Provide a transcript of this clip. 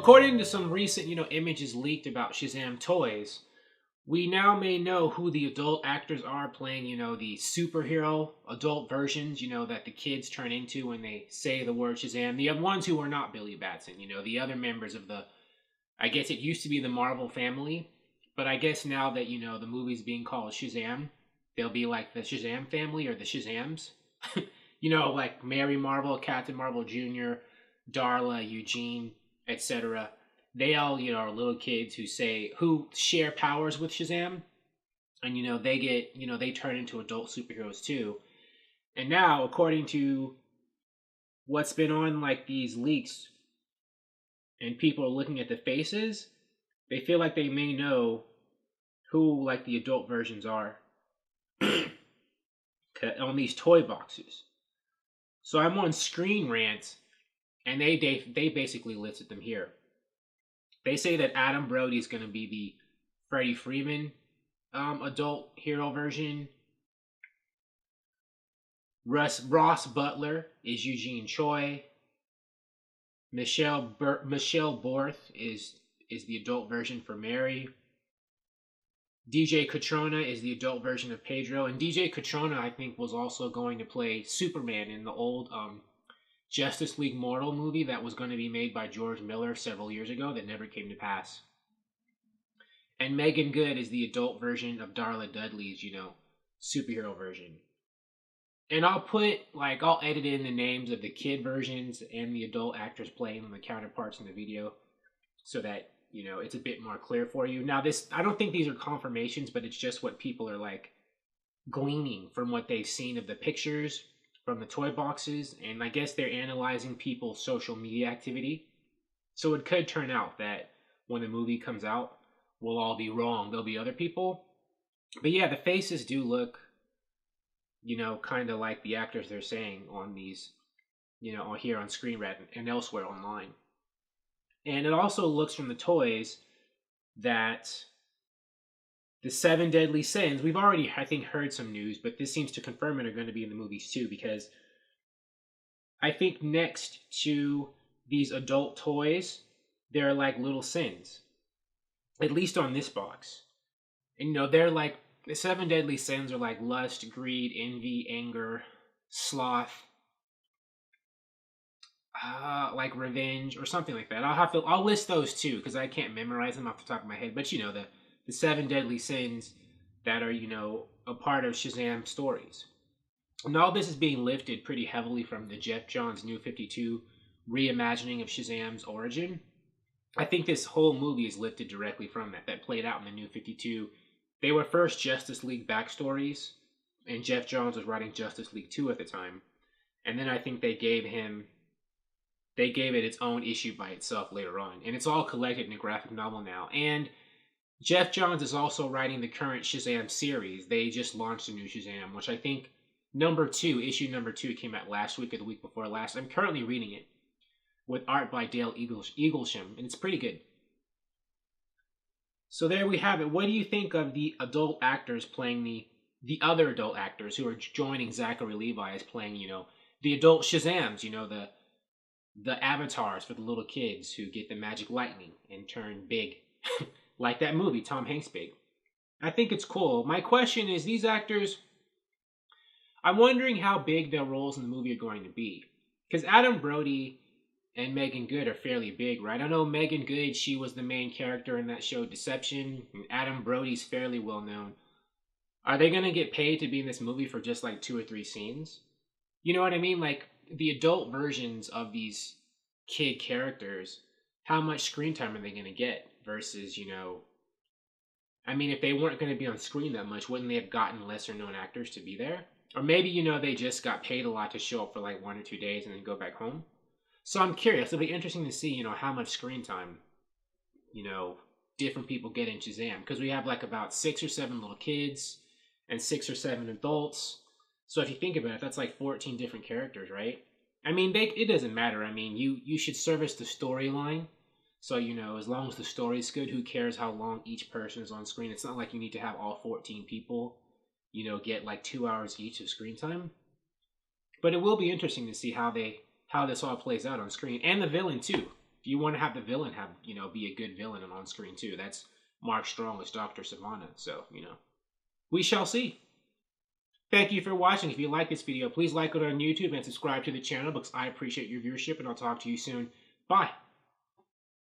according to some recent, images leaked about Shazam toys, we now may know who the adult actors are playing, the superhero adult versions, that the kids turn into when they say the word Shazam. The ones who are not Billy Batson, the other members of I guess it used to be the Marvel family, but I guess now that, the movie's being called Shazam, they'll be like the Shazam family or the Shazams. Like Mary Marvel, Captain Marvel Jr., Darla, Eugene, etc. They all, are little kids who share powers with Shazam, and they get, they turn into adult superheroes too. And now, according to what's been on like these leaks, and people are looking at the faces, they feel like they may know who like the adult versions are on these toy boxes. So I'm on Screen Rant, and they basically listed them here. They say that Adam Brody is going to be the Freddie Freeman adult hero version. Ross Butler is Eugene Choi. Michelle Borth is the adult version for Mary. DJ Catrona is the adult version of Pedro, and DJ Catrona, I think, was also going to play Superman in the old Justice League Mortal movie that was going to be made by George Miller several years ago that never came to pass. And Megan Good is the adult version of Darla Dudley's, superhero version. And I'll edit in the names of the kid versions and the adult actors playing them, the counterparts in the video, so that, it's a bit more clear for you. Now, I don't think these are confirmations, but it's just what people are gleaning from what they've seen of the pictures from the toy boxes, and I guess they're analyzing people's social media activity. So it could turn out that when the movie comes out, we'll all be wrong. There'll be other people. But yeah, the faces do look, kind of like the actors they're saying on these, here on Screen Rant and elsewhere online. And it also looks from the toys that the 7 Deadly Sins, we've already, I think, heard some news, but this seems to confirm it, are going to be in the movies too, because I think next to these adult toys, they're like little sins, at least on this box. And, they're like, the 7 Deadly Sins are like lust, greed, envy, anger, sloth, like revenge or something like that. I'll list those too, because I can't memorize them off the top of my head. But the 7 Deadly Sins that are, a part of Shazam stories. And all this is being lifted pretty heavily from the Jeff Johns New 52 reimagining of Shazam's origin. I think this whole movie is lifted directly from that played out in the New 52. They were first Justice League backstories, and Jeff Johns was writing Justice League 2 at the time. And then I think they gave it its own issue by itself later on. And it's all collected in a graphic novel now. And Jeff Johns is also writing the current Shazam series. They just launched a new Shazam, which I think issue number 2 came out last week or the week before last. I'm currently reading it with art by Dale Eaglesham, and it's pretty good. So there we have it. What do you think of the adult actors playing the other adult actors who are joining Zachary Levi as playing, the adult Shazams, the avatars for the little kids who get the magic lightning and turn big, like that movie, Tom Hanks Big. I think it's cool. My question is, these actors, I'm wondering how big their roles in the movie are going to be. Because Adam Brody and Megan Good are fairly big, right? I know Megan Good, she was the main character in that show Deception, and Adam Brody's fairly well known. Are they going to get paid to be in this movie for just like 2 or 3 scenes? You know what I mean? Like, the adult versions of these kid characters, how much screen time are they going to get versus, I mean, if they weren't going to be on screen that much, wouldn't they have gotten lesser known actors to be there? Or maybe, they just got paid a lot to show up for like 1 or 2 days and then go back home. So I'm curious. It'll be interesting to see, how much screen time, different people get in Shazam. Because we have like about 6 or 7 little kids and 6 or 7 adults. So if you think about it, that's like 14 different characters, right? I mean, it doesn't matter. I mean, you should service the storyline. So, as long as the story's good, who cares how long each person is on screen? It's not like you need to have all 14 people, get like 2 hours each of screen time. But it will be interesting to see how this all plays out on screen. And the villain, too. if you want to have the villain have, you know, be a good villain and on screen too, that's Mark Strong as Dr. Savannah. So, you know, we shall see. Thank you for watching. If you like this video, please like it on YouTube and subscribe to the channel because I appreciate your viewership, and I'll talk to you soon. Bye.